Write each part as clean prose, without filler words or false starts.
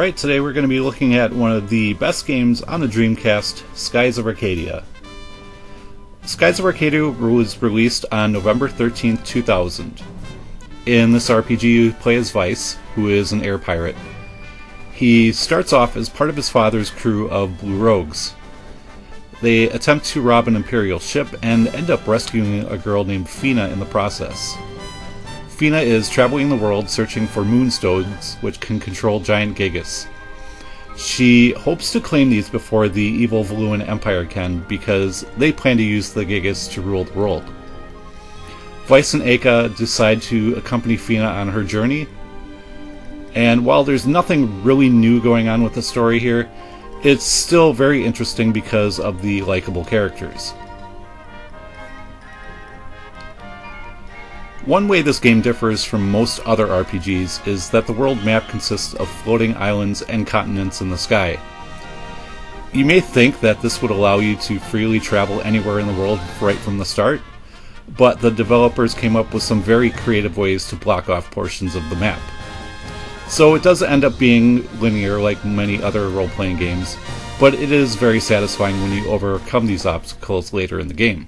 Alright, today we're going to be looking at one of the best games on the Dreamcast, Skies of Arcadia. Skies of Arcadia was released on November 13th, 2000. In this RPG you play as Vice, who is an air pirate. He starts off as part of his father's crew of Blue Rogues. They attempt to rob an Imperial ship and end up rescuing a girl named Fina in the process. Fina is traveling the world searching for moonstones which can control giant gigas. She hopes to claim these before the evil Valuan Empire can, because they plan to use the gigas to rule the world. Vice and Aka decide to accompany Fina on her journey, and while there's nothing really new going on with the story here, it's still very interesting because of the likable characters. One way this game differs from most other RPGs is that the world map consists of floating islands and continents in the sky. You may think that this would allow you to freely travel anywhere in the world right from the start, but the developers came up with some very creative ways to block off portions of the map. So it does end up being linear like many other role-playing games, but it is very satisfying when you overcome these obstacles later in the game.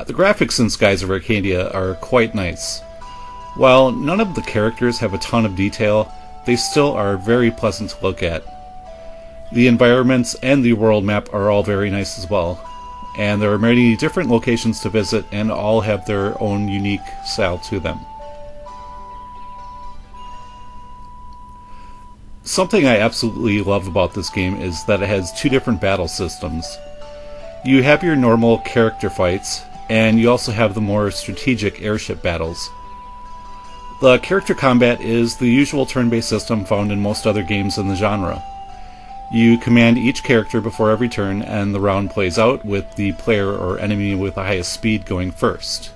The graphics in Skies of Arcadia are quite nice. While none of the characters have a ton of detail, they still are very pleasant to look at. The environments and the world map are all very nice as well, and there are many different locations to visit and all have their own unique style to them. Something I absolutely love about this game is that it has two different battle systems. You have your normal character fights, and you also have the more strategic airship battles. The character combat is the usual turn-based system found in most other games in the genre. You command each character before every turn, and the round plays out with the player or enemy with the highest speed going first.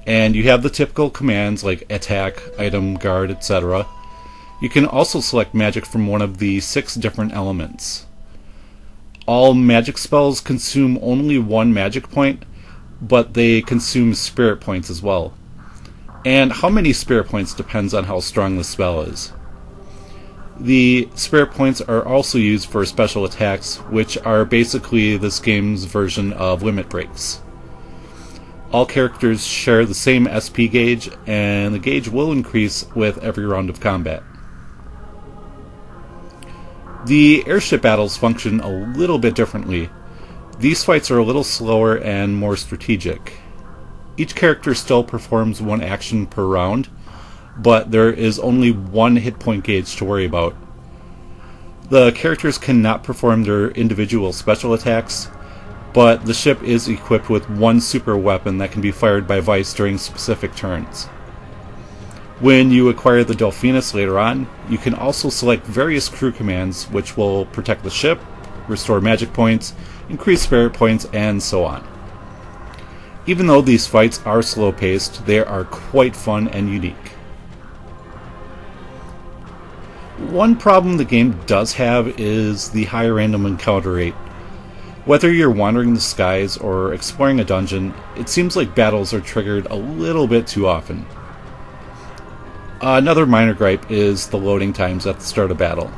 And you have the typical commands like attack, item, guard, etc. You can also select magic from one of the 6 different elements. All magic spells consume only 1 magic point, but they consume spirit points as well. And how many spirit points depends on how strong the spell is. The spirit points are also used for special attacks, which are basically this game's version of limit breaks. All characters share the same SP gauge, and the gauge will increase with every round of combat. The airship battles function a little bit differently. These fights are a little slower and more strategic. Each character still performs 1 action per round, but there is only 1 hit point gauge to worry about. The characters cannot perform their individual special attacks, but the ship is equipped with 1 super weapon that can be fired by Vice during specific turns. When you acquire the Delphinus later on, you can also select various crew commands which will protect the ship, restore magic points, increase spirit points, and so on. Even though these fights are slow-paced, they are quite fun and unique. One problem the game does have is the high random encounter rate. Whether you're wandering the skies or exploring a dungeon, it seems like battles are triggered a little bit too often. Another minor gripe is the loading times at the start of battle.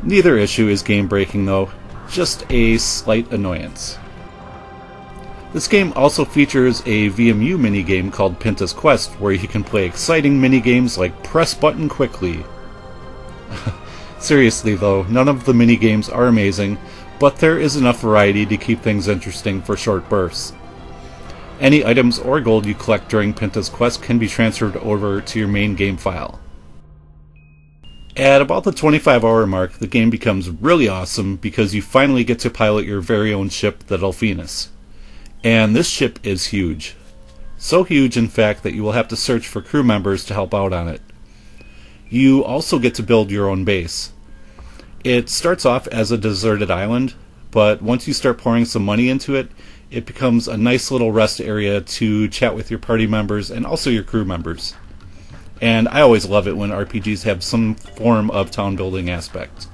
Neither issue is game-breaking though, just a slight annoyance. This game also features a VMU minigame called Pinta's Quest, where you can play exciting minigames like Press Button Quickly. Seriously though, none of the minigames are amazing, but there is enough variety to keep things interesting for short bursts. Any items or gold you collect during Pinta's Quest can be transferred over to your main game file. At about the 25-hour mark, the game becomes really awesome because you finally get to pilot your very own ship, the Delphinus. And this ship is huge. So huge, in fact, that you will have to search for crew members to help out on it. You also get to build your own base. It starts off as a deserted island, but once you start pouring some money into it, it becomes a nice little rest area to chat with your party members and also your crew members. And I always love it when RPGs have some form of town building aspect.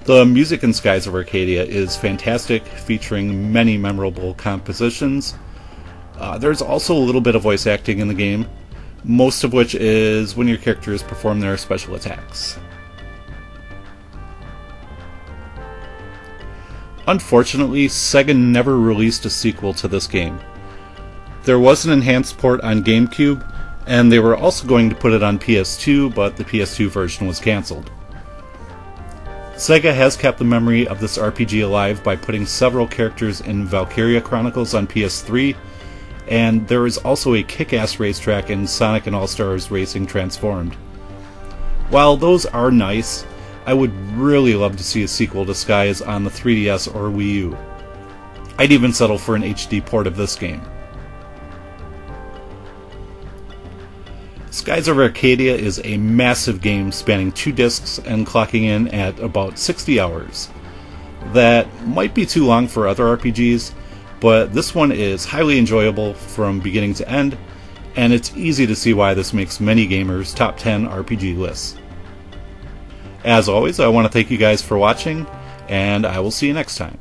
The music in Skies of Arcadia is fantastic, featuring many memorable compositions. There's also a little bit of voice acting in the game, most of which is when your characters perform their special attacks. Unfortunately, Sega never released a sequel to this game. There was an enhanced port on GameCube, and they were also going to put it on PS2, but the PS2 version was cancelled. Sega has kept the memory of this RPG alive by putting several characters in Valkyria Chronicles on PS3, and there is also a kick-ass racetrack in Sonic and All-Stars Racing Transformed. While those are nice, I would really love to see a sequel to Skies on the 3DS or Wii U. I'd even settle for an HD port of this game. Skies of Arcadia is a massive game spanning 2 discs and clocking in at about 60 hours. That might be too long for other RPGs, but this one is highly enjoyable from beginning to end, and it's easy to see why this makes many gamers' top 10 RPG lists. As always, I want to thank you guys for watching, and I will see you next time.